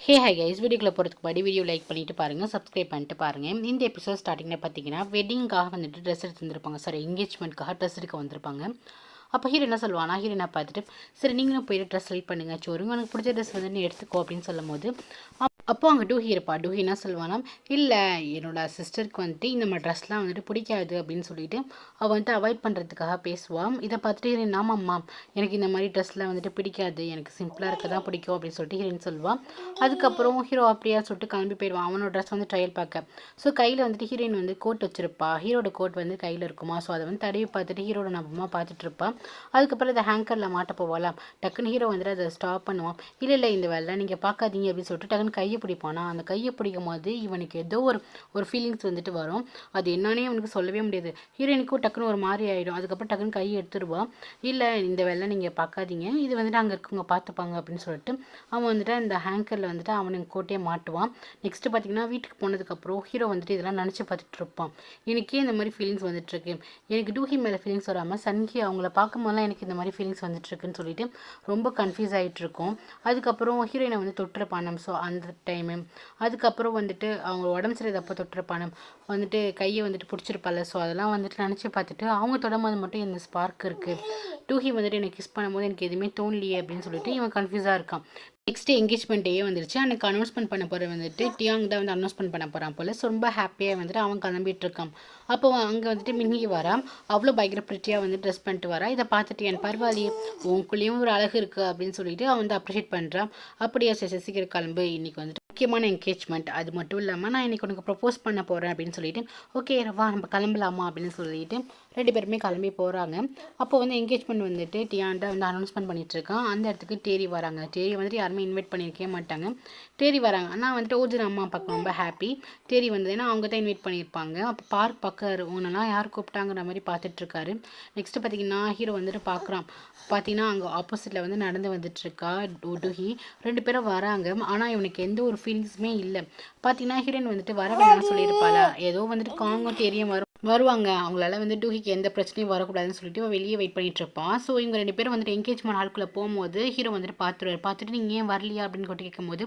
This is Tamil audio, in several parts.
ஹாய் கைஸ், வீடியோக்குள்ள போகிறதுக்கு முன்னாடி வீடியோ லைக் பண்ணிட்டு பாருங்கள், சப்ஸ்கிரைப் பண்ணிட்டு பாருங்கள். இந்த எபிசோட் ஸ்டார்டிங்கில் பார்த்தீங்கன்னா வெட்டிங்காக வந்துட்டு ட்ரெஸ் எடுத்து வந்திருப்பாங்க. சாரி, என்கேஜ்மெண்ட்காக ட்ரெஸ் எடுக்க வந்திருப்பாங்க. அப்போ ஹீரோ என்ன சொல்லுவானா, ஹீரோனை பார்த்துட்டு சரி நீங்களும் போயிட்டு ட்ரெஸ் செலக்ட் பண்ணுங்க, சோறுங்க எனக்கு பிடிச்ச ட்ரெஸ் வந்து நீ எடுத்துக்கோ அப்படின்னு சொல்லும் போது அப்போ அங்கே டூஹி இருப்பா. டூஹி என்ன சொல்லுவானா, இல்லை என்னோட சிஸ்டருக்கு வந்துட்டு இந்த மாதிரி ட்ரெஸ்லாம் வந்துட்டு பிடிக்காது அப்படின்னு சொல்லிட்டு அவள் வந்துட்டு அவாய்ட் பண்ணுறதுக்காக பேசுவான். இதை பார்த்துட்டு ஹீரோயின் ஆமாம்மா எனக்கு இந்த மாதிரி ட்ரெஸ்லாம் வந்துட்டு பிடிக்காது, எனக்கு சிம்பிளாக இருக்க தான் பிடிக்கும் அப்படின்னு சொல்லிட்டு ஹீரோயின் சொல்லுவான். அதுக்கப்புறம் ஹீரோ அப்படியா சொல்லிட்டு கிளம்பி போயிடுவான் அவனோட ட்ரெஸ் வந்து ட்ரையல் பார்க்க. ஸோ கையில் வந்துட்டு ஹீரோயின் வந்து கோட் வச்சிருப்பா. ஹீரோட கோட் வந்து கையில் இருக்குமா. ஸோ அதை வந்து தடவி பார்த்துட்டு ஹீரோட நம்பமாக பார்த்துட்டு இருப்பான். அதுக்கப்புறம் அதை ஹேங்கரில் மாட்ட போவாலாம். டக்குன்னு ஹீரோ வந்துட்டு அதை ஸ்டாப் பண்ணுவான். இல்லை இந்த வேலை நீங்கள் பார்க்காதீங்க அப்படின்னு சொல்லிட்டு டக்குன்னு கையை பிடிப்பானா. அந்த கையை பிடிக்கும் போது இவனுக்கு ஏதோ ஒரு ஃபீலிங்ஸ் வந்துட்டு வரும். அது என்னன்னே அவனுக்கு சொல்லவே முடியாது. ஹீரோயினுக்கும் டக்குன்னு ஒரு மாதிரி ஆகிடும். அதுக்கப்புறம் டக்குன்னு கையை எடுத்துருவான். இல்லை இந்த வேலை நீங்கள் பார்க்காதீங்க, இது வந்துட்டு அங்கே இருக்கவங்க பார்த்துப்பாங்க அப்படின்னு சொல்லிட்டு அவன் வந்துட்டு அந்த ஹேங்கரில் வந்துட்டு அவனுக்கு கோட்டையே மாட்டுவான். நெக்ஸ்ட் பார்த்தீங்கன்னா வீட்டுக்கு போனதுக்கப்புறம் ஹீரோ வந்துட்டு இதெல்லாம் நினச்சி பார்த்துட்டு இருப்பான். எனக்கே இந்த மாதிரி ஃபீலிங்ஸ் வந்துட்டுருக்கு, எனக்கு டூஹி மேலே ஃபீலிங்ஸ் வராமல் சன்ஹி அவங்கள பார்க்கும்போதெல்லாம் எனக்கு இந்த மாதிரி ஃபீலிங்ஸ் வந்துட்டுருக்குன்னு சொல்லிட்டு ரொம்ப கன்ஃபியூஸ் ஆகிட்டு இருக்கும். அதுக்கப்புறம் ஹீரோயினை வந்து தொட்டிருப்பானம். ஸோ அந்த டைமு அதுக்கப்புறம் வந்துட்டு அவங்க உடம்பு சரியாதப்போ தொட்டிருப்பானம் வந்துட்டு கையை வந்துட்டு பிடிச்சிருப்பால. ஸோ அதெல்லாம் வந்துட்டு நினச்சி பார்த்துட்டு அவங்க தொடம்போது மட்டும் இந்த ஸ்பார்க் இருக்குது. டூஹி வந்துட்டு எனக்கு கிஸ் பண்ணும்போது எனக்கு எதுவுமே தோணலையே அப்படின்னு சொல்லிட்டு இவன் கன்ஃபியூஸாக இருக்கான். நெக்ஸ்ட் என்கேஜ்மெண்ட் டே வந்துருச்சு. அன்றைக்கு அனௌன்ஸ்மெண்ட் பண்ண போகிற வந்துட்டு டியாங் தான் வந்து அனௌன்ஸ்மெண்ட் பண்ண போகிறான் போல். ஸோ ரொம்ப ஹாப்பியாக வந்துட்டு அவன் கிளம்பிட்டு இருக்கான். அப்போ அங்கே வந்துட்டு மின்னி வரா. அவ்வளோ பயங்கர ப்ரிட்டியாக வந்து ட்ரெஸ் பண்ணிட்டு வரா. இதை பார்த்துட்டு என் பரவாயில்லையே உங்களுக்குள்ளேயும் ஒரு அழகு இருக்குது அப்படின்னு சொல்லிட்டு அவன் வந்து அப்ரிஷியேட் பண்ணுறான். அப்படியே சீக்கிரம் கிளம்பு, இன்னைக்கு வந்துட்டு முக்கியமான என்கேஜ்மெண்ட், அது மட்டும் இல்லாமல் நான் இன்றைக்கி உனக்கு ப்ரப்போஸ் பண்ண போகிறேன் அப்படின்னு சொல்லிட்டு ஓகே வா நம்ம கிளம்பலாமா அப்படின்னு சொல்லிட்டு ரெண்டு பேருமே கிளம்பி போகிறாங்க. அப்போ வந்து என்கேஜ்மெண்ட் வந்துட்டு டியான்டா வந்து அனௌன்ஸ்மெண்ட் பண்ணிட்டு இருக்கான். அந்த இடத்துக்கு டேரி வராங்க. டேரி வந்துட்டு யாருமே இன்வைட் பண்ணியிருக்கவே மாட்டாங்க. டேரி வராங்க. ஆனால் வந்துட்டு ஓஜின் அம்மா பார்க்க ரொம்ப ஹாப்பி. டேரி வந்து ஏன்னா அவங்க தான் இன்வைட் பண்ணியிருப்பாங்க. அப்போ பார்க் பார்க்க உன்னெல்லாம் யார் கூப்பிட்டாங்கிற மாதிரி பார்த்துட்ருக்காரு. நெக்ஸ்ட் பார்த்தீங்கன்னா ஹீரோ வந்துட்டு பார்க்குறான். பார்த்தீங்கன்னா அங்கே ஆப்போசிட்டில் வந்து நடந்து வந்துட்டுருக்கா டூஹி. ரெண்டு பேரும் வராங்க. ஆனால் இவனுக்கு எந்த ஒரு ஃபீலிங்ஸுமே இல்லை. பார்த்தீங்கன்னா ஹீரோயின் வந்துட்டு வர வேணாம்னு சொல்லியிருப்பாளா, ஏதோ வந்துட்டு காங்கும் டேரியும் வருவாங்க, அவங்களால வந்து டூஹிக்கு எந்த பிரச்சனையும் வரக்கூடாதுன்னு சொல்லிட்டு வெளியே வெயிட் பண்ணிட்டு இருப்பான். ஸோ இவங்க ரெண்டு பேரும் வந்துட்டு என்கேஜ்மெண்ட் ஹால்குள்ளே போகும்போது ஹீரோ வந்துட்டு பார்த்துட்டு நீங்கள் ஏன் வரலையா அப்படின்னு கொட்டி கேட்கும்போது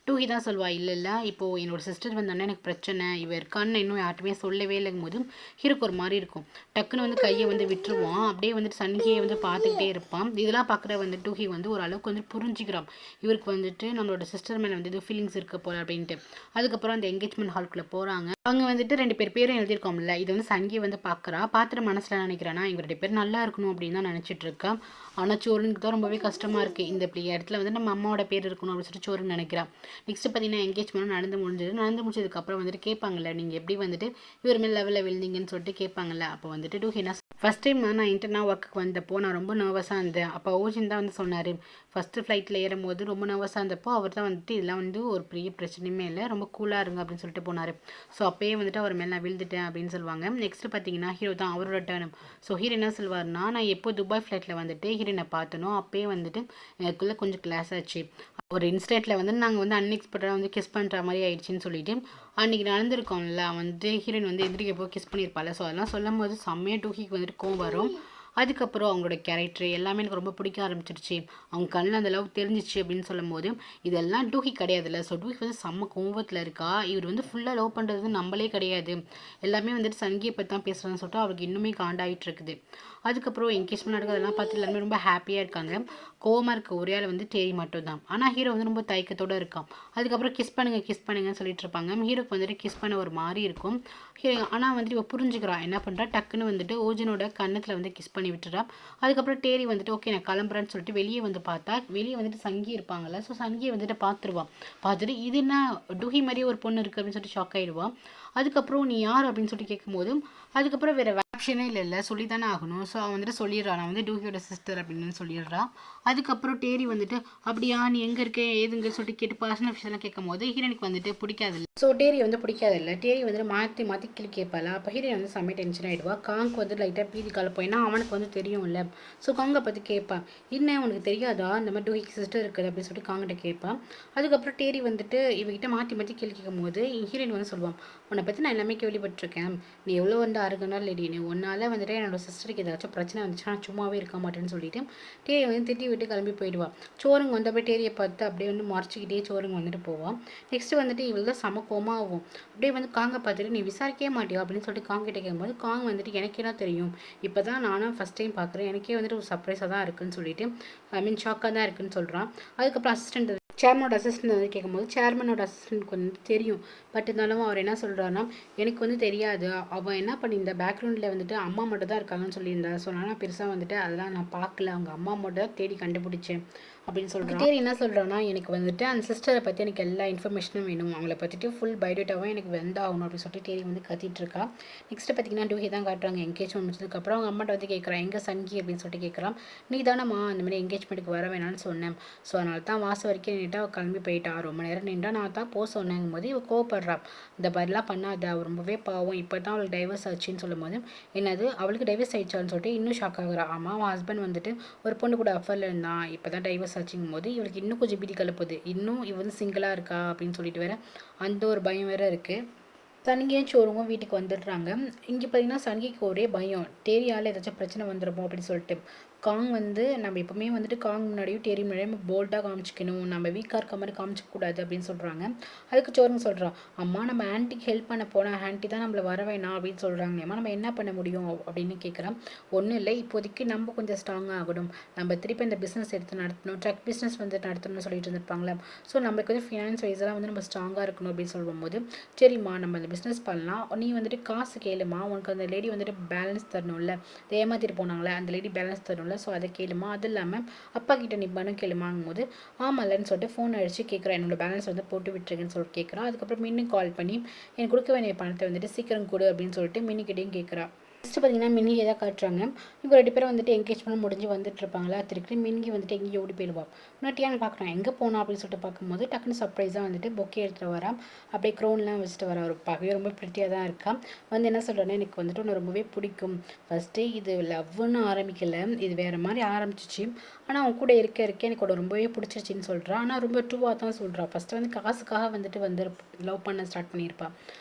டூஹி தான் சொல்வா, இல்லை இப்போது என்னோட சிஸ்டர் வந்தோடனே எனக்கு பிரச்சனை, இவ இருக்கான்னு இன்னும் யார்ட்டுமே சொல்லவே இல்லைங்கும் போது ஹீரோக்கு ஒரு மாதிரி இருக்கும். டக்குன்னு வந்து கையை வந்து விட்டுருவான். அப்படியே வந்துட்டு சன்ஹியை வந்து பார்த்துக்கிட்டே இருப்பான். இதெல்லாம் பார்க்குற வந்து டூஹி வந்து ஓரளவுக்கு வந்து புரிஞ்சுக்கிறான். இவருக்கு வந்துட்டு நம்மளோட சிஸ்டர் மேலே வந்து இது ஃபீலிங்ஸ் இருக்க போல அப்படின்ட்டு. அதுக்கப்புறம் அந்த என்கேஜ்மெண்ட் ஹால்குள்ளே போகிறாங்க. அங்கே வந்துட்டு ரெண்டு பேரும் எழுதியிருக்கோம்ல, இது வந்து சங்கி வந்து பார்க்குறா. பார்த்துட்டு மனசில் நினைக்கிறானா இவங்க ரெண்டு பேர் நல்லா இருக்கணும் அப்படின்னு தான் நினச்சிட்டு இருக்கா. ஆனால் சோறுனுக்கு தான் ரொம்பவே கஷ்டமாக இருக்குது. இந்த இடத்துல வந்து நம்ம அம்மாவோட பேர் இருக்கணும் அப்படின்னு சொல்லிட்டு சோறுன்னு நினைக்கிறான். நெக்ஸ்ட் பார்த்தீங்கன்னா என்கேஜ்மெண்ட் நடந்து முடிஞ்சதுக்கப்புறம் வந்துட்டு கேட்பாங்கல்ல, நீங்கள் எப்படி வந்துட்டு இவர் மேல் லெவலில் விழுந்தீங்கன்னு சொல்லிட்டு கேட்பாங்கல்ல. அப்போ வந்துட்டு டூஹினா ஃபஸ்ட் டைம் வந்து நான் இன்டர்னாக ஒர்க்குக்கு வந்தப்போ நான் ரொம்ப நர்வஸாக இருந்தேன். அப்போ ஓஜின் தான் வந்து சொன்னார், ஃபஸ்ட்டு ஃப்ளைட்டில் ஏறும்போது ரொம்ப நர்வஸாக இருந்தப்போ அவர் தான் வந்துட்டு இதெல்லாம் வந்து ஒரு பெரிய பிரச்சனையுமே இல்லை, ரொம்ப கூலாக இருங்க அப்படின்னு சொல்லிட்டு போனார். ஸோ அப்போயே வந்துட்டு அவர் மேலே நான் விழுந்துட்டேன் அப்படின்னு சொல்லுவாங்க. நெக்ஸ்ட் பார்த்தீங்கன்னா ஹீரோ தான் அவரோட டேர்ன். ஸோ ஹீரோ என்ன சொல்வார்னா, நான் எப்போ துபாய் ஃப்ளைட்டில் வந்துட்டு ஹீரோனை பார்த்தனோ அப்போயே வந்துட்டு எனக்குள்ளே கொஞ்சம் கிளாஸ் ஆச்சு. ஒரு இன்ஸ்டன்ட்டில் வந்து நாங்கள் வந்து அன்எக்ஸ்பெக்டடாக வந்து கிஸ் பண்ணுற மாதிரி ஆயிடுச்சின்னு சொல்லிட்டு அன்றைக்கி நடந்திருக்கோம்ல, வந்து ஹீரோயின் வந்து எதிரிக்க போய் கிஸ் பண்ணியிருப்பாள். ஸோ அதெல்லாம் சொல்லும் போது செம்மையாக டூஹிக்கு வந்துட்டு கோவம் வரும். அதுக்கப்புறம் அவங்களோட கேரக்டர் எல்லாமே எனக்கு ரொம்ப பிடிக்க ஆரம்பிச்சிருச்சு. அவங்க கண்ணில் அந்த அளவுக்கு தெரிஞ்சிச்சு அப்படின்னு சொல்லும் போது இதெல்லாம் டூஹி கிடையாதுல்ல. ஸோ டூஹி வந்து செம்ம கோவத்தில் இருக்கா. இவர் வந்து ஃபுல்லாக லவ் பண்ணுறது வந்து நம்மளே கிடையாது, எல்லாமே வந்துட்டு சங்கியை பற்றி தான் பேசுகிறேன்னு சொல்லிட்டு அவருக்கு இன்னுமே காண்டாகிட்டு இருக்குது. அதுக்கப்புறம் என்கேஜ்மெண்ட் நடக்கிறதெல்லாம் பார்த்து எல்லாருமே ரொம்ப ஹாப்பியாக இருக்காங்க. கோவமாக இருக்க ஒரே ஆள் வந்து டேரி மட்டும் தான். ஆனால் ஹீரோ வந்து ரொம்ப தயக்கத்தோடு இருக்கான். அதுக்கப்புறம் கிஸ் பண்ணுங்கன்னு சொல்லிட்டு இருப்பாங்க. ஹீரோக்கு வந்துட்டு கிஸ் பண்ண ஒரு மாதிரி இருக்கும். ஆனால் வந்துட்டு இவ புரிஞ்சுக்கிறான். என்ன பண்ணுறா, டக்குன்னு வந்துட்டு ஓஜனோட கன்னத்தில் வந்து கிஸ் பண்ணி விட்டுறா. அதுக்கப்புறம் டேரி வந்துட்டு ஓகே நான் கிளம்புறேன்னு சொல்லிட்டு வெளியே வந்து பார்த்தா வெளியே வந்துட்டு சங்கி இருப்பாங்கல்ல. ஸோ சங்கியை வந்துட்டு பார்த்துருவான். பார்த்துட்டு இது என்ன டூஹி மாதிரியே ஒரு பொண்ணு இருக்குது அப்படின்னு சொல்லிட்டு ஷாக் ஆகிடுவான். அதுக்கப்புறம் நீ யார் அப்படின்னு சொல்லிட்டு கேட்கும்போது அதுக்கப்புறம் வேறு ஆப்ஷனே இல்லை, சொல்லி தானே ஆகணும். ஸோ அவன் வந்துட்டு சொல்லிடுறான், நான் வந்து டூஹியோட சிஸ்டர் அப்படின்னு சொல்லிடுறான். அதுக்கப்புறம் டேரி வந்துட்டு அப்படியா நீ எங்கே இருக்க ஏதுங்க சொல்லிட்டு கேட்டு பர்சனல் விஷயம்லாம் கேட்கும் போது ஹீரோனுக்கு வந்துட்டு பிடிக்காது. ஸோ டேரி வந்து பிடிக்காதில்ல. டேரி வந்துட்டு மாற்றி மாற்றி கிளி கேட்பாள். அப்போ ஹீரோயின் வந்து செம்ம டென்ஷன் ஆகிடுவா. காங்க்கு வந்து லைட்டாக பீதி கால போயின்னா அவனுக்கு வந்து தெரியும்ல. ஸோ காங்கை பற்றி கேட்பான். என்ன உனக்கு தெரியாதா இந்த மாதிரி டூஹிக்கு சிஸ்டர் இருக்குது அப்படின்னு சொல்லிட்டு காங்கிட்ட கேட்பான். அதுக்கப்புறம் டேரி வந்துட்டு இவகிட்ட மாற்றி மாற்றி கேள்வி கேட்கும் போது ஹீரோயின் வந்து சொல்லுவான், உன்னை பற்றி நான் எல்லாமே கேள்விப்பட்டிருக்கேன். நீ எவ்வளோ வந்து அருகனால் லேடி, நீ ஒன்றால் வந்துட்டு என்னோட சிஸ்டருக்கு ஏதாச்சும் பிரச்சனை வந்துச்சுன்னா நான் சும்மாவே இருக்க மாட்டேன்னு சொல்லிட்டு டேரி வந்து திட்டி விட்டு கிளம்பி போயிடுவான். சோறுங்க வந்து அப்படியே டேரியை பார்த்து அப்படியே வந்து மறைச்சிக்கிட்டே சோறுங்க வந்துட்டு போவான். நெக்ஸ்ட் வந்துட்டு இவள் தான் சம கோமாகும். அப்படியே வந்து காங்கை பார்த்துட்டு நீ விசாரிக்கவே மாட்டியா அப்படின்னு சொல்லிட்டு காங் கிட்ட கேட்கும்போது காங் வந்துட்டு எனக்கே தான் தெரியும், இப்போ தான் நானும் ஃபஸ்ட் டைம் பார்க்குறேன், எனக்கே வந்துட்டு ஒரு சர்ப்ரைஸாக தான் இருக்குன்னு சொல்லிட்டு ஷாக்காக தான் இருக்குன்னு சொல்கிறான். அதுக்கப்புறம் அசிஸ்டன்ட் சேர்மனோட அசிஸ்டன்ட் வந்து கேட்கும்போது சேர்மனோட அசிஸ்டன்ட்க்கு வந்து தெரியும். பட் இருந்தாலும் அவர் என்ன சொல்கிறாருன்னா, எனக்கு வந்து தெரியாது, அவன் என்ன பண்ணியிருந்தா பேக்ரவுண்டில் வந்துட்டு அம்மா மட்டும் தான் இருக்காங்கன்னு சொல்லியிருந்தா. ஸோ நான் பெருசாக வந்துட்டு அதெல்லாம் நான் பார்க்கல, அவங்க அம்மா மட்டும் தான் தேடி கண்டுபிடிச்சேன் அப்படின்னு சொல்கிறான். தேடி என்ன சொல்கிறான்னா, எனக்கு வந்துட்டு அந்த சிஸ்டரை பற்றி எனக்கு எல்லா இன்ஃபர்மேஷனும் வேணும், அவங்கள பற்றிட்டு ஃபுல் பயோடேட்டாவும் எனக்கு வந்தாகணும் அப்படின்னு சொல்லிட்டு தேடி வந்து கத்திட்டு இருக்கா. நெக்ஸ்ட்டு பார்த்தீங்கன்னா டூஹி தான் காட்டுறாங்க. என்கேஜ்மெண்ட் முடிச்சதுக்கப்புறம் அவங்க அம்மாட்ட வந்து கேட்குறான், எங்கே சங்கி அப்படின்னு சொல்லிட்டு கேட்குறான். நீ தானம்மா அந்த மாதிரி என்கேஜ்மெண்ட்டுக்கு வர வேணாம்னு சொன்னேன், ஸோ அதனால தான் வாசல் வரைக்கும் நின்றுட்டு அவள் கிளம்பி போயிட்டா, ரொம்ப நேரம் நின்றா, நான் தான் போக சொன்னேங்கும் போது இவள் கோவப்படுறா. இந்த மாதிரிலாம் பண்ணாத, அவள் ரொம்பவே பாவம், இப்போ தான் அவளுக்கு டைவர்ஸ் ஆச்சுன்னு சொல்லும் போது என்னது அவளுக்கு டைவர்ஸ் ஆயிடுச்சான்னு சொல்லிட்டு இன்னும் ஷாக் ஆகுறா. ஆமாம், அவன் ஹஸ்பண்ட் வந்துட்டு ஒரு பொண்ணு கூட அஃபரில் இருந்தான், இப்போ தான் டைவர்ஸ் ஆச்சுங்கும் போது இவளுக்கு இன்னும் கொஞ்சம் பீதி கலப்புது. இன்னும் இவ வந்து சிங்கிளாக இருக்கா அப்படின்னு சொல்லிட்டு வேற அந்த ஒரு பயம் வேற இருக்குது. சன்கியும் சோறுவும் வீட்டுக்கு வந்துடுறாங்க. இங்கே பார்த்தீங்கன்னா சன்கிக்கு ஒரே பயம், டேரியால் ஏதாச்சும் பிரச்சனை வந்துடுமோ அப்படின்னு சொல்லிட்டு. காங் வந்து நம்ம எப்பவுமே வந்துட்டு காங் முன்னாடியும் டேரி முன்னாடியும் நம்ம போல்டாக காமிச்சிக்கணும், நம்ம வீக்காக இருக்க மாதிரி காமிச்சிக்கூடாது அப்படின்னு சொல்கிறாங்க. அதுக்கு சோறுங்க சொல்கிறான், அம்மா நம்ம ஆன்ட்டிக்கு ஹெல்ப் பண்ண போனால் ஆன்ட்டி தான் நம்மளை வர வேணாம் அப்படின்னு சொல்கிறாங்க. அம்மா நம்ம என்ன பண்ண முடியும் அப்படின்னு கேட்குறான். ஒன்றும் இல்லை, இப்போதைக்கு நம்ம கொஞ்சம் ஸ்ட்ராங்காக ஆகணும், நம்ம திருப்பி இந்த பிஸ்னஸ் எடுத்து நடத்தணும், ட்ரக் பிஸ்னஸ் வந்து நடத்தணும்னு சொல்லிட்டு இருந்திருப்பாங்களே. ஸோ நம்மளுக்கு வந்து ஃபினான்ஸ் வைஸெல்லாம் வந்து நம்ம ஸ்ட்ராங்காக இருக்கணும் அப்படின்னு சொல்லும்போது, சரிம்மா நம்ம அந்த பிஸ்னஸ் பண்ணலாம், நீ வந்துட்டு காசு கேளுமா, உனக்கு அந்த லேடி வந்துட்டு பேலன்ஸ் தரணும்ல, ஏமாத்திட்டு போனாங்களே அந்த லேடி பேலன்ஸ் தரணும்ல, ஸோ அதை கேளுமா, அது இல்லாமல் அப்பா கிட்ட நீ பணம் கேளுமாங்கும் போது ஆமாம்லன்னு சொல்லிட்டு ஃபோன் அடிச்சு கேட்குறேன், என்னோட பேலன்ஸ் வந்து போட்டு விட்டுருக்குன்னு சொல்லிட்டு கேட்குறான். அதுக்கப்புறம் மின்னு கால் பண்ணி எனக்கு கொடுக்க வேண்டிய பணத்தை வந்துட்டு சீக்கிரம் கொடு அப்படின்னு சொல்லிட்டு மின்னிக்கிட்டையும் கேட்குறா. நெக்ஸ்ட் பார்த்தீங்கன்னா மின்னி எதாவது காட்டுறாங்க. இவங்க 2 பேரும் வந்துட்டு என்கேஜ்மெண்ட் முடிஞ்சு வந்துட்டு இருப்பாங்களா, திருப்பி மின்னி வந்துட்டு எங்கேயும் ஓடி போயிடுவாள். முன்னாடியான்னு பார்க்குறான், எங்கே போனா அப்படின்னு சொல்லிட்டு பார்க்கும்போது டக்குன்னு சர்ப்ரைஸாக வந்துட்டு பொக்கே எடுத்துகிட்டு வரா. அப்படியே க்ரௌன்லாம் வச்சுட்டு வரா. ஒரு பார்க்கவே ரொம்ப ப்ரிட்டியாக தான் இருக்கா. வந்து என்ன சொல்கிறேன்னா, எனக்கு வந்துட்டு ஒன்று ரொம்பவே பிடிக்கும், ஃபஸ்ட்டு இது லவ்னு ஆரம்பிக்கலை, இது வேறு மாதிரி ஆரம்பிச்சிச்சு, ஆனால் அவன் கூட இருக்க இருக்க எனக்கு ஒன்று ரொம்பவே பிடிச்சிருச்சின்னு சொல்கிறான். ஆனால் ரொம்ப ட்ரூவாக தான் சொல்கிறான். ஃபஸ்ட்டு வந்து காசுக்காக வந்துட்டு லவ் பண்ண ஸ்டார்ட் பண்ணியிருப்பாள்.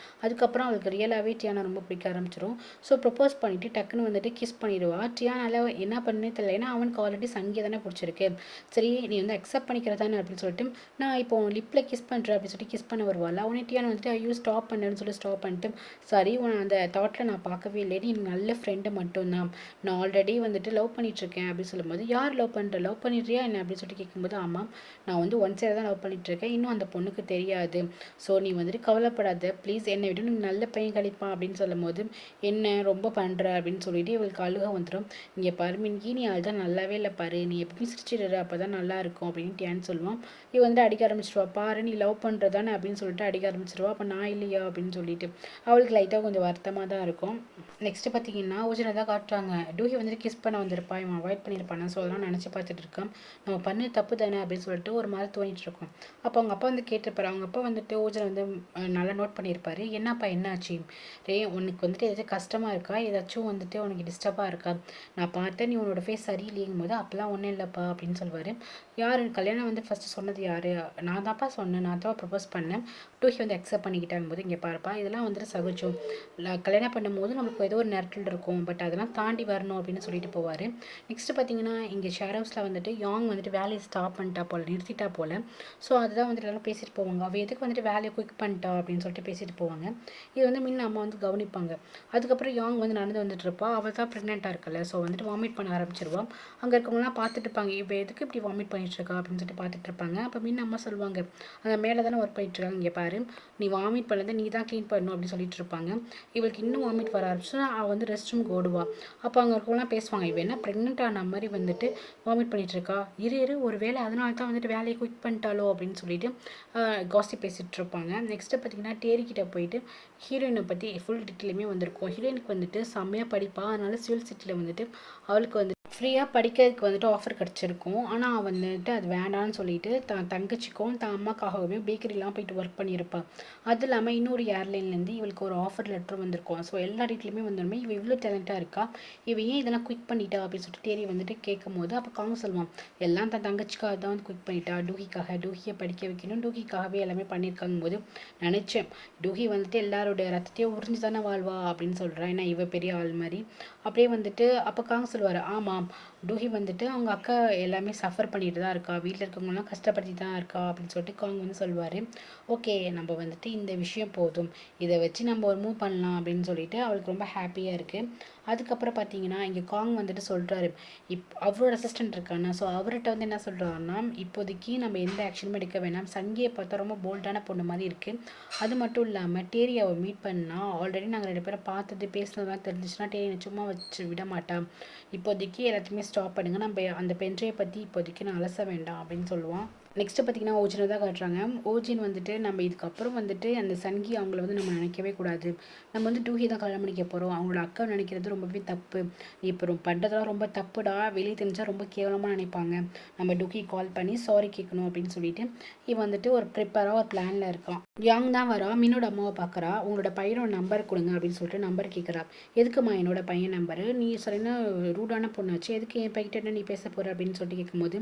அதுக்கப்புறம் அவளுக்கு ரியலாகவே டியானா ரொம்ப பிடிக்க ஆரம்பிச்சிடும். ஸோ ப்ரப்போஸ் பண்ணிவிட்டு டக்குன்னு வந்துட்டு கிஸ் பண்ணிடுவா. டியானால என்ன பண்ணே தெரியல, ஏன்னா அவனுக்கு ஆல்ரெடி சங்கியை தானே பிடிச்சிருக்கு. சரி நீ வந்து அக்செப்ட் பண்ணிக்கிறதானே அப்படின்னு சொல்லிட்டு நான் இப்போ லிப்பில் கிஸ் பண்ணுறேன் அப்படின்னு சொல்லிட்டு கிஸ் பண்ண வருவாள். அவனே டியானா வந்துட்டு ஐயோ ஸ்டாப் பண்ணுன்னு சொல்லி ஸ்டாப் பண்ணிட்டு, சாரி உன்னை அந்த தாட்டில் நான் பார்க்கவே இல்லை, நீ நல்ல ஃப்ரெண்டு மட்டும்தான், நான் ஆல்ரெடி வந்துட்டு லவ் பண்ணிகிட்ருக்கேன் அப்படின்னு சொல்லும்போது, யார் லவ் பண்ணுற, லவ் பண்ணிடுறியா என்ன அப்படின்னு சொல்லிட்டு கேட்கும்போது, ஆமாம் நான் வந்து ஒன் சைடாக தான் லவ் பண்ணிகிட்ருக்கேன், இன்னும் அந்த பொண்ணுக்கு தெரியாது, ஸோ நீ வந்துட்டு கவலைப்படாத ப்ளீஸ், என்னை விட நீ நல்ல பையன் கிடைப்பான் அப்படின்னு சொல்லும் போது, என்ன ரொம்ப பண்ணுற அப்படின்னு சொல்லிட்டு இவளுக்கு அழுக வந்துடும். இங்கே பாரு மின்கி, நீ ஆள் தான் நல்லாவே இல்லை பாரு, நீ எப்படியும் சிரிச்சிடுற அப்போ தான் நல்லா இருக்கும் அப்படின்ட்டு ஏன்னு சொல்லுவான். இவ வந்து அடிக்க ஆரம்பிச்சிருவா, பாரு நீ லவ் பண்ணுறதானே அப்படின்னு சொல்லிட்டு அடிக்க ஆரம்பிச்சிருவா. அப்போ நான் இல்லையா அப்படின்னு சொல்லிட்டு அவளுக்கு லைட்டாக கொஞ்சம் வருத்தமாக தான் இருக்கும். நெக்ஸ்ட்டு பார்த்தீங்கன்னா ஊஜனை தான் காட்டுறாங்க. டூஹி வந்துட்டு கிஸ் பண்ண வந்திருப்பா, இவன் அவாய்ட் பண்ணியிருப்பானு ஸோ அதெல்லாம் நினச்சி பார்த்துட்டு இருக்கான். நம்ம பண்ண தப்பு தானே அப்படின்னு சொல்லிட்டு ஒரு மாதிரி தோணிட்டு இருக்கோம். அப்போ அவங்க அப்பா வந்து கேட்டிருப்பாரு. அவங்க அப்பா வந்துட்டு ஊஜனை வந்து நல்லா நோட் பண்ணியிருப்பாரு. என்னப்பா என்னாச்சு ரே, உனக்கு வந்துட்டு ஏதாச்சும் கஷ்டமாக இருக்கா, ஏதாச்சும் வந்துட்டு உனக்கு டிஸ்டர்பாக இருக்கா, நான் பார்த்தேன் நீ உன்னோட ஃபேஸ் சரியில்லைங்கும் போது அப்போல்லாம் ஒன்றும் இல்லைப்பா அப்படின்னு சொல்லுவார். யார் கல்யாணம் வந்து ஃபஸ்ட்டு சொன்னது யார், நான் தான்ப்பா சொன்னேன், நான் தான் ப்ரப்போஸ் பண்ணேன், டூஹி வந்து அக்செப்ட் பண்ணிக்கிட்டாங்க போது இங்கே பாருப்பா இதெல்லாம் வந்துட்டு சகஜம், கல்யாணம் பண்ணும்போது நமக்கு ஏதோ ஒரு நேரத்தில் இருக்கும், பட் அதெல்லாம் தாண்டி வரணும் அப்படின்னு சொல்லிட்டு போவார். நெக்ஸ்ட்டு பார்த்தீங்கன்னா இங்கே ஷேர் ஹவுஸில் வந்துட்டு யாங் வந்துட்டு வேலையை ஸ்டாப் பண்ணிட்டா போல், நிறுத்திட்டா போல். ஸோ அதுதான் வந்துட்டு எல்லாம் பேசிட்டு போவாங்க. அவள் எதுக்கு வந்துட்டு வேலையை குயிக் பண்ணிட்டா அப்படின்னு சொல்லிட்டு பேசிட்டு போவாங்க. இது வந்து மின்ன அம்மா வந்து கவனிப்பாங்க. அதுக்கப்புறம் யாங் வந்து நடந்து வந்துட்டு இருப்பா. அவள் தான் ப்ரெக்னெண்ட்டாக இருக்கல, ஸோ வந்துட்டு வாமிட் பண்ண ஆரம்பிச்சிருவான். அங்கே இருக்கவங்களாம் பார்த்துட்டு இருப்பாங்க, இப்போ எதுக்கு இப்படி வாமிட் பண்ணிட்டு இருக்கா அப்படின்னு சொல்லிட்டு பார்த்துட்டு இருப்பாங்க. அப்போ மின்ன அம்மா சொல்லுவாங்க, அந்த மேலே தானே ஒர்க் பண்ணிட்டு இருக்காங்க, இங்கே பாரு நீ வாமிட் பண்ணதை நீ தான் க்ளீன் பண்ணணும் அப்படின்னு சொல்லிட்டு இருப்பாங்க. இவளுக்கு இன்னும் வாமிட் வர ஆரம்பிச்சு அவள் வந்து ரெஸ்ட் ரூம் ஓடுவா. அப்போ அங்கே இருக்கவங்களாம் பேசுவாங்க, இவ என்ன ப்ரெக்னென்ட் ஆன மாதிரி வந்துட்டு வாமிட் பண்ணிட்டு இருக்கா, இரு ஒரு வேளை அதனால தான் வந்துட்டு வேலையை குயிக் பண்ணிட்டாலோ அப்படின்னு சொல்லிட்டு காசி பேசிகிட்டு இருப்பாங்க. நெக்ஸ்ட்டு பார்த்தீங்கன்னா டேரிக்கிட்ட போயிட்டு ஹீரோயினை பற்றி ஃபுல் டீட்டெயிலுமே வந்திருக்கும். ஹீரோயினுக்கு வந்துட்டு செம்மையாக படிப்பா, அதனால சிவில் சிட்டியில் வந்துட்டு அவளுக்கு வந்து ஃப்ரீயாக படிக்கிறதுக்கு வந்துட்டு ஆஃபர் கிடச்சிருக்கும். ஆனால் வந்துட்டு அது வேண்டான்னு சொல்லிட்டு தங்கச்சிக்கும் அம்மாக்காகவே பேக்கரிலாம் போயிட்டு ஒர்க் பண்ணியிருப்பாள். அது இல்லாமல் இன்னொரு ஏர்லைன்லேருந்து இவளுக்கு ஒரு ஆஃபர் லெட்டர் வந்திருக்கும். ஸோ எல்லா டீட்லையுமே வந்துடுமே இவள் இவ்வளோ டேலண்ட்டாக இருக்கா, இவள் ஏன் இதெல்லாம் குயிக் பண்ணிட்டா அப்படின்னு சொல்லிட்டு தேடி வந்துட்டு கேட்கும்போது அப்போ காங்க சொல்லுவான், எல்லாம் தங்கச்சிக்காக தான் வந்து குயிக் பண்ணிட்டா, டூஹிக்காக, டூஹியை படிக்க வைக்கணும், டூஹிக்காகவே எல்லாமே பண்ணியிருக்காங்க போது நினச்சேன் டூஹி வந்துட்டு எல்லாரோட ரத்தத்தையும் உறிஞ்சு தானே வாழ்வா அப்படின்னு சொல்கிறேன். ஏன்னா இவ பெரிய ஆள் மாதிரி அப்படியே வந்துட்டு அப்போ காங்க சொல்லுவார், ஆமாம் டூஹி வந்துட்டு அவங்க அக்கா எல்லாமே சஃபர் பண்ணிட்டு தான் இருக்கா, வீட்டில் இருக்கவங்களாம் கஷ்டப்படுத்தி தான் இருக்கா அப்படின்னு சொல்லிட்டு காங் வந்து சொல்லுவார். ஓகே நம்ம வந்துட்டு இந்த விஷயம் போதும், இதை வச்சு நம்ம ஒரு மூவ் பண்ணலாம் அப்படின்னு சொல்லிட்டு அவளுக்கு ரொம்ப ஹாப்பியாக இருக்குது. அதுக்கப்புறம் பார்த்தீங்கன்னா இங்கே காங் வந்துட்டு சொல்கிறாரு, அவரோட அசிஸ்டன்ட் இருக்கானா, ஸோ அவர்கிட்ட வந்து என்ன சொல்கிறாருன்னா இப்போதைக்கு நம்ம எந்த ஆக்ஷனும் எடுக்க வேணாம், சங்கியை பார்த்தா ரொம்ப போல்டான பொண்ணு மாதிரி இருக்குது, அது மட்டும் இல்லாமல் டேரியாவை மீட் பண்ணால் ஆல்ரெடி நாங்கள் 2 பேரும் பார்த்தது பேசினதுலாம் தெரிஞ்சிச்சுன்னா டேரியை சும்மா வச்சு விட மாட்டான், இப்போதைக்கு எல்லாத்தையுமே ஸ்டாப் பண்ணுங்க, நம்ம அந்த பென்ட்ரைவை பற்றி இப்போதைக்கு நான் அலச வேண்டாம் அப்படின்னு சொல்லுவான். நெக்ஸ்ட்டு பார்த்தீங்கன்னா ஓஜினை தான் காட்டுறாங்க. ஓஜின் வந்துட்டு நம்ம இதுக்கப்புறம் வந்துட்டு அந்த சங்கி அவங்கள வந்து நம்ம நினைக்கவே கூடாது, நம்ம வந்து டூஹி தான் கல்யாணம் பண்ணிக்க போகிறோம், அவங்களோட அக்கா நினைக்கிறது ரொம்பவே தப்பு, இப்போ பண்ணுறதெல்லாம் ரொம்ப தப்புடா, வெளியே தெரிஞ்சால் ரொம்ப கேவலமாக நினைப்பாங்க, நம்ம டூஹி கால் பண்ணி சாரி கேட்கணும் அப்படின்னு சொல்லிட்டு இவன் வந்துட்டு ஒரு ப்ரிப்பராக ஒரு பிளானில் இருக்கான். யாங் தான் வரா, மீனோட அம்மாவை பார்க்குறா, உங்களோட பையனோட நம்பர் கொடுங்க அப்படின்னு சொல்லிட்டு நம்பர் கேட்குறா. எதுக்குமா என்னோட பையன் நம்பரு, நீ சரினா ரூடான பொண்ணாச்சு, எதுக்கு என் பைக்கிட்ட நீ பேச போகிற அப்படின்னு சொல்லிட்டு கேட்கும்போது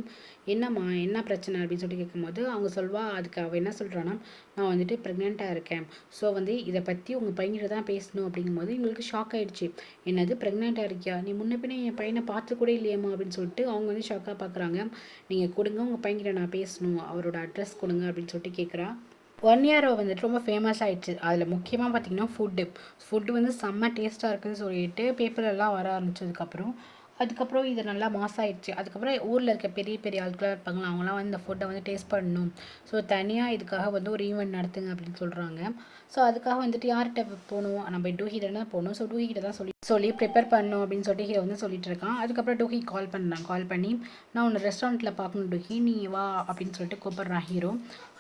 என்னம்மா என்ன பிரச்சனை அப்படின்னு சொல்லிட்டு கேட்கும்போது அவங்க சொல்வா, அதுக்கு அவள் என்ன சொல்கிறான்னா நான் வந்துட்டு ப்ரெக்னெண்ட்டாக இருக்கேன், ஸோ வந்து இதை பற்றி உங்கள் பையன்கிட்ட தான் பேசணும் அப்படிங்கும்போது எங்களுக்கு ஷாக் ஆகிடுச்சு, என்னது ப்ரெக்னெண்ட்டாக இருக்கியா, நீ முன்ன பின்னே என் பையனை பார்த்து கூட இல்லையம்மா அப்படின்னு சொல்லிட்டு அவங்க வந்து ஷாக்காக பார்க்குறாங்க. நீங்கள் கொடுங்க உங்கள் பையன்கிட்ட நான் பேசணும், அவரோட அட்ரஸ் கொடுங்க அப்படின்னு சொல்லிட்டு கேட்குறா. 1 இயர் வந்துட்டு ரொம்ப ஃபேமஸ் ஆகிடுச்சு, அதில் முக்கியமாக பார்த்தீங்கன்னா ஃபுட்டு வந்து செம்ம டேஸ்ட்டாக இருக்குதுன்னு சொல்லிட்டு பேப்பர்லாம் வர அதுக்கப்புறம் இது நல்லா மாஸ் ஆயிடுச்சு. அதுக்கப்புறம் ஊரில் இருக்க பெரிய பெரிய ஆட்களாக இருப்பாங்களா, அவங்களாம் வந்து இந்த ஃபுட்டை வந்து டேஸ்ட் பண்ணணும், ஸோ தனியாக இதுக்காக வந்து ஒரு ஈவெண்ட் நடத்துங்க அப்படின்னு சொல்கிறாங்க. ஸோ அதுக்காக வந்துட்டு யார்கிட்ட போகணும், நம்ம டூஹிட்ட தான் போகணும், ஸோ டூஹிட்ட தான் சொல்லி ப்ரிப்பேர் பண்ணணும் அப்படின்னு சொல்லிட்டு ஹீரோ வந்து சொல்லிட்டு இருக்கான். அதுக்கப்புறம் டூஹி கால் பண்ணி நான் உன்னை ரெஸ்டாரண்ட்டில் பார்க்கணும் டூஹி, நீ வா அப்படின்னு சொல்லிட்டு கூப்பிட்றான் ஹீரோ.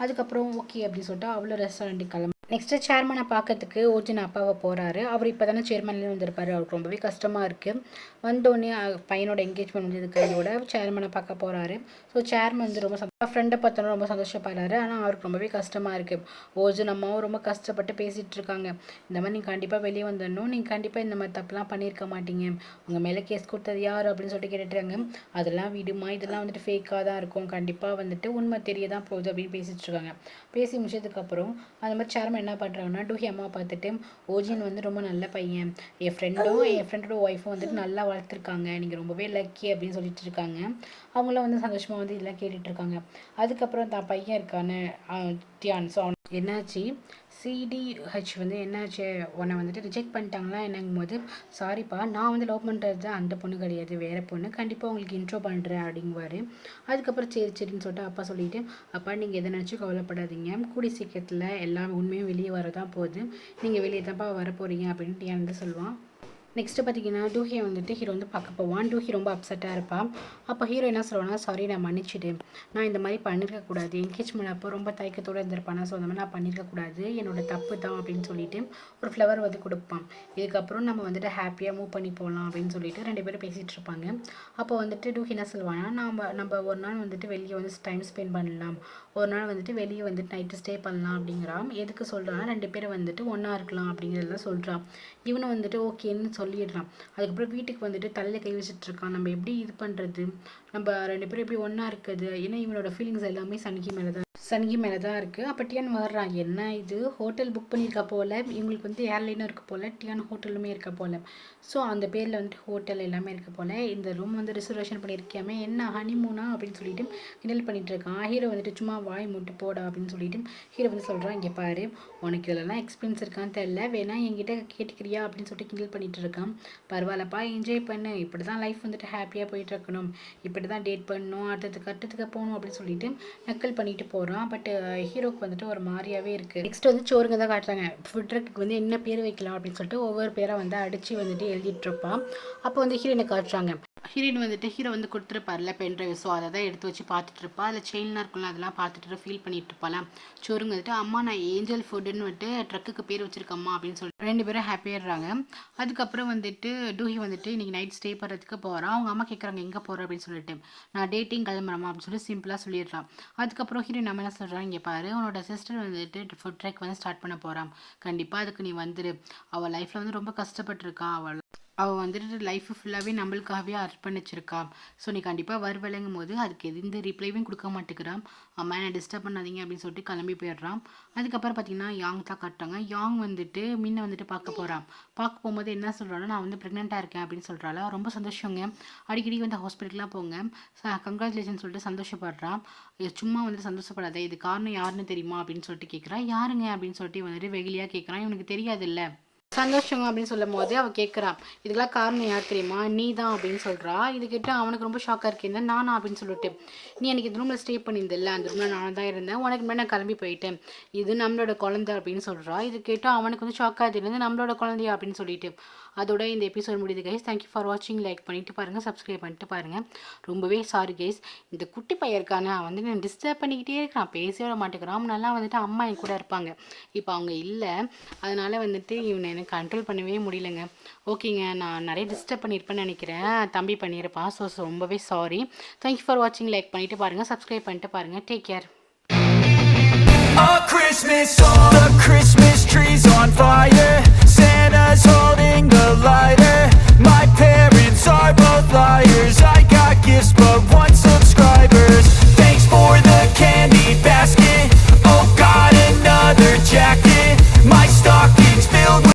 அதுக்கப்புறம் ஓகே அப்படின்னு சொல்லிட்டு அவ்வளோ ரெஸ்டாரண்ட்டுக்கு கிளம்பி நெக்ஸ்ட்டு சேர்மனை பார்க்கறதுக்கு ஓஜின் அப்பாவை போகிறாரு. அவர் இப்போ தானே சேர்மன்லேயே வந்திருப்பார், அவருக்கு ரொம்பவே கஷ்டமாக இருக்குது. வந்தோடனே பையனோட என்கேஜ்மெண்ட் முடிஞ்சது கையோட சேர்மனை பார்க்க போகிறாரு. ஸோ சேர்மன் வந்து ரொம்ப ஃப்ரெண்டை பார்த்தோன்னா ரொம்ப சந்தோஷப்படுறாரு. ஆனால் அவருக்கு ரொம்பவே கஷ்டமாக இருக்குது. ஓஜின் அம்மாவும் ரொம்ப கஷ்டப்பட்டு பேசிகிட்டு இருக்காங்க, இந்த மாதிரி நீங்கள் கண்டிப்பாக வெளியே வந்துடணும், நீங்கள் கண்டிப்பாக இந்த மாதிரி தப்புலாம் பண்ணியிருக்க மாட்டீங்க, உங்கள் மேலே கேஸ் கொடுத்தது யார் அப்படின்னு சொல்லிட்டு கேட்டுட்ருக்காங்க. அதெல்லாம் விடுமா, இதெல்லாம் வந்துட்டு ஃபேக்காக தான் இருக்கும், கண்டிப்பாக வந்துட்டு உண்மை தெரிய தான் போகுது அப்படின்னு பேசிகிட்டு இருக்காங்க. பேசி முடிச்சதுக்கப்புறம் அந்த மாதிரி சேர்மன் என்ன பண்ணுறாங்கன்னா டூஹி அம்மா பார்த்துட்டு ஓஜின் வந்து ரொம்ப நல்ல பையன், என் ஃப்ரெண்டோட ஒய்ஃபும் வந்துட்டு நல்லா வளர்த்துருக்காங்க, நீங்கள் ரொம்பவே லக்கி அப்படின்னு சொல்லிட்டு இருக்காங்க. அவங்களாம் வந்து சந்தோஷமாக வந்து இதெல்லாம் கேட்டுட்ருக்காங்க. அதுக்கப்புறம் தான் பையன் இருக்கான்னு டியான், ஸோ அவன் என்னாச்சு சிடிஹெச் வந்து என்னாச்சு, உன்னை வந்துட்டு ரிஜெக்ட் பண்ணிட்டாங்களா என்னங்கும் போது சாரிப்பா நான் வந்து லவ் பண்ணுறது அந்த பொண்ணு கிடையாது, வேறு பொண்ணு, கண்டிப்பாக உங்களுக்கு இன்ட்ரோ பண்ணுறேன் அப்படிங்குவார். அதுக்கப்புறம் சரின்னு சொல்லிட்டு அப்பா சொல்லிவிட்டு அப்பா நீங்கள் எதை நினச்சி கவலைப்படாதீங்க, கூடி சீக்கிரத்தில் எல்லா உண்மையும் வெளியே வரதான் போகுது, நீங்கள் வெளியே தான்ப்பா வர போகிறீங்க அப்படின்னு டியான் வந்து சொல்லுவான். நெக்ஸ்ட்டு பார்த்தீங்கன்னா டூஹியை வந்துட்டு ஹீரோ வந்து பார்க்க போவான். டூஹி ரொம்ப அப்செட்டாக இருப்பான். அப்போ ஹீரோ என்ன சொல்லுவான்னா சாரி நான் மன்னிச்சிடு, நான் இந்த மாதிரி பண்ணியிருக்கக்கூடாது, என்கேஜ்மெண்ட் அப்போ ரொம்ப தயக்கத்தோடு இருந்திருப்பானா, ஸோ அந்த மாதிரி நான் பண்ணியிருக்கக்கூடாது, என்னோட தப்பு தான் அப்படின்னு சொல்லிட்டு ஒரு ஃப்ளவர் வந்து கொடுப்பான். இதுக்கப்புறம் நம்ம வந்துட்டு ஹாப்பியாக மூவ் பண்ணி போகலாம் அப்படின்னு சொல்லிட்டு 2 பேரும் பேசிகிட்டு இருப்பாங்க. அப்போ வந்துட்டு டூஹி என்ன சொல்லுவான்னா நம்ம ஒரு நாள் வந்துட்டு வெளியே வந்து டைம் ஸ்பெண்ட் பண்ணலாம், ஒரு நாள் வந்துட்டு வெளியே வந்துட்டு நைட்டு ஸ்டே பண்ணலாம் அப்படிங்கிறான். எதுக்கு சொல்கிறான்னா 2 பேரும் வந்துட்டு ஒன்றா இருக்கலாம் அப்படிங்கிறதெல்லாம் சொல்கிறான். இவனும் வந்துட்டு ஓகேன்னு சொல்லிடுறான். அதுக்கப்புறம் வீட்டுக்கு வந்துட்டு தலையில் கை வச்சுட்டு இருக்கான், நம்ம எப்படி இது பண்ணுறது, நம்ம 2 பேரும் எப்படி ஒன்றா இருக்குது, ஏன்னா இவனோட ஃபீலிங்ஸ் எல்லாமே சன்கி மேலே தான் இருக்குது. அப்போ டியான் வர்றான், என்ன இது ஹோட்டல் புக் பண்ணியிருக்கா போல், இவங்களுக்கு வந்து ஏர்லைனும் இருக்க போல், டியான் ஹோட்டலுமே இருக்க போல், ஸோ அந்த பேரில் வந்துட்டு ஹோட்டல் எல்லாமே இருக்க போல், இந்த ரூம் வந்து ரிசர்வேஷன் பண்ணியிருக்கியாமே என்ன ஹனிமூனா அப்படின்னு சொல்லிட்டு கிண்டல் பண்ணிகிட்டு இருக்கான். ஹீரோ வந்துட்டு சும்மா வாய் மூட்டு போடா அப்படின்னு சொல்லிட்டு ஹீரோ வந்து சொல்கிறான், இங்கே பாரு உனக்கு இதெல்லாம் எக்ஸ்பீரியன்ஸ் இருக்கான்னு தெரியல, வேணா என்கிட்ட கேட்டுக்கிறியா அப்படின்னு சொல்லிட்டு கிண்டல் பண்ணிகிட்டு இருக்கான். பரவாயில்லப்பா என்ஜாய் பண்ணு, இப்படி தான் லைஃப் வந்துட்டு ஹாப்பியாக போயிட்டு இருக்கணும், இப்படி தான் டேட் பண்ணணும், அடுத்ததுக்கு போகணும் அப்படின்னு சொல்லிட்டு நக்கல் பண்ணிட்டு போகிறான். பட் ஹீரோக்கு வந்துட்டு ஒரு மாதிரியாவே இருக்குது. நெக்ஸ்ட் வந்து சோறுங்க தான் காட்டுறாங்க. ஃபுட் ட்ரக்கு வந்து என்ன பேர் வைக்கலாம் அப்படின்னு சொல்லிட்டு ஒவ்வொரு பேரை வந்து அடித்து வந்துட்டு எழுதிட்டு இருப்பான். அப்போ வந்து ஹீரோனை காட்டுறாங்க, ஹீரோயின் வந்துட்டு ஹீரோ வந்து கொடுத்துருப்பார்ல பென் ட்ரைவ். ஸோ அதை தான் எடுத்து வச்சு பார்த்துட்டு இருப்பா. அதில் செயின்லாம் இருக்குல்ல அதெல்லாம் பார்த்துட்டு ஃபீல் பண்ணிட்டு இருப்பாளாம். சோறுங்க வந்துட்டு அம்மா நான் ஏஞ்சல் ஃபுட்டுன்னு வந்துட்டு ட்ரக்குக்கு பேர் வச்சிருக்கம்மா அப்படின்னு சொல்லிட்டு 2 பேரும் ஹாப்பியாகிடுறாங்க. அதுக்கப்புறம் வந்துட்டு டூஹி வந்துட்டு இன்னைக்கு நைட் ஸ்டே பண்ணுறதுக்கு போகிறான். அவங்க அம்மா கேட்குறாங்க எங்கே போகிற அப்படின்னு சொல்லிட்டு. நான் டேட்டிங் கிளம்புறமா அப்படின்னு சொல்லி சிம்பிளாக சொல்லிடுறான். அதுக்கப்புறம் ஹீரோயின் நம்ம என்ன சொல்கிறான், இங்கே பாரு உன்னோட சிஸ்டர் வந்துட்டு ஃபுட் ட்ரக் வந்து ஸ்டார்ட் பண்ண போகிறான். கண்டிப்பாக அதுக்கு நீ வந்துரு. அவள் லைஃப்பில் வந்து ரொம்ப கஷ்டப்பட்டுருக்கா. அவள் வந்துட்டு லைஃப் ஃபுல்லாகவே நம்மளுக்காகவே அர்ப்பணிச்சிருக்கா. ஸோ நீ கண்டிப்பாக வருவலைங்கும் போது அதுக்கு எந்த ரிப்ளைவும் கொடுக்க மாட்டேங்கிறான். அம்மா என்ன டிஸ்டர்ப் பண்ணாதீங்க அப்படின்னு சொல்லிட்டு கிளம்பி போயிடுறான். அதுக்கப்புறம் பார்த்தீங்கன்னா யாங் தான் காட்டுறாங்க. யாங் வந்துட்டு முன்ன வந்துட்டு பார்க்க போகிறான். பார்க்க போகும்போது என்ன சொல்கிறான்னா நான் வந்து ப்ரெக்னெண்ட்டாக இருக்கேன் அப்படின்னு சொல்கிறாள். ரொம்ப சந்தோஷங்க, அடிக்கடி வந்து ஹாஸ்பிட்டலுக்குலாம் போங்க, கங்க்ராச்சுலேஷன் சொல்லிட்டு சந்தோஷப்படுறான். சும்மா வந்துட்டு சந்தோஷப்படாத, இது காரணம் யாருன்னு தெரியுமா அப்படின்னு சொல்லிட்டு கேட்குறான். யாருங்க அப்படின்னு சொல்லிட்டு வந்துட்டு வெகுலியாக கேட்குறான். இவனுக்கு தெரியாதுல்ல. சந்தோஷங்க அப்படின்னு சொல்லும் போது அவள் கேட்குறான், இதுக்கெல்லாம் காரணம் யார் தெரியுமா, நீ தான் அப்படின்னு சொல்கிறா. இது கேட்டு அவனுக்கு ரொம்ப ஷாக்காக இருக்கேன். நானா அப்படின்னு சொல்லிட்டு, நீ எனக்கு இந்த ரூமில் ஸ்டே பண்ணியிருந்தில்ல, அந்த ரூமில் நானும் தான் இருந்தேன், உனக்கு மேலே நான் கிளம்பி போயிட்டேன், இது நம்மளோட குழந்தை அப்படின்னு சொல்கிறா. இது கேட்டு அவனுக்கு வந்து ஷாக்காக தெரியுது, நம்மளோட குழந்தையா அப்படின்னு சொல்லிட்டு. அதோட இந்த எபிசோட் முடியுது கைஸ். தேங்க்யூ ஃபார் வாட்சிங். லைக் பண்ணிட்டு பாருங்கள், சப்ஸ்கிரைப் பண்ணிட்டு பாருங்கள். ரொம்பவே சாரி கைஸ். இந்த குட்டி பையன் இருக்கானே அவன் வந்து நான் டிஸ்டர்ப் பண்ணிக்கிட்டே இருக்கிறான், பேசவே விட மாட்டேங்கிறான். நல்லா வந்துட்டு அம்மா என் கூட இருப்பாங்க, இப்போ அவங்க இல்லை. அதனால் வந்துட்டு இவனை எனக்கு கண்ட்ரோல் பண்ணவே முடியலங்க. ஓகேங்க, நான் நிறைய டிஸ்டர்ப் பண்ணியிருப்பேன்னு நினைக்கிறேன், தம்பி பண்ணியிருப்பான். ஸோ ரொம்பவே சாரி. தேங்க்யூ ஃபார் வாட்சிங். லைக் பண்ணிவிட்டு பாருங்கள், சப்ஸ்கிரைப் பண்ணிட்டு பாருங்கள். Take care.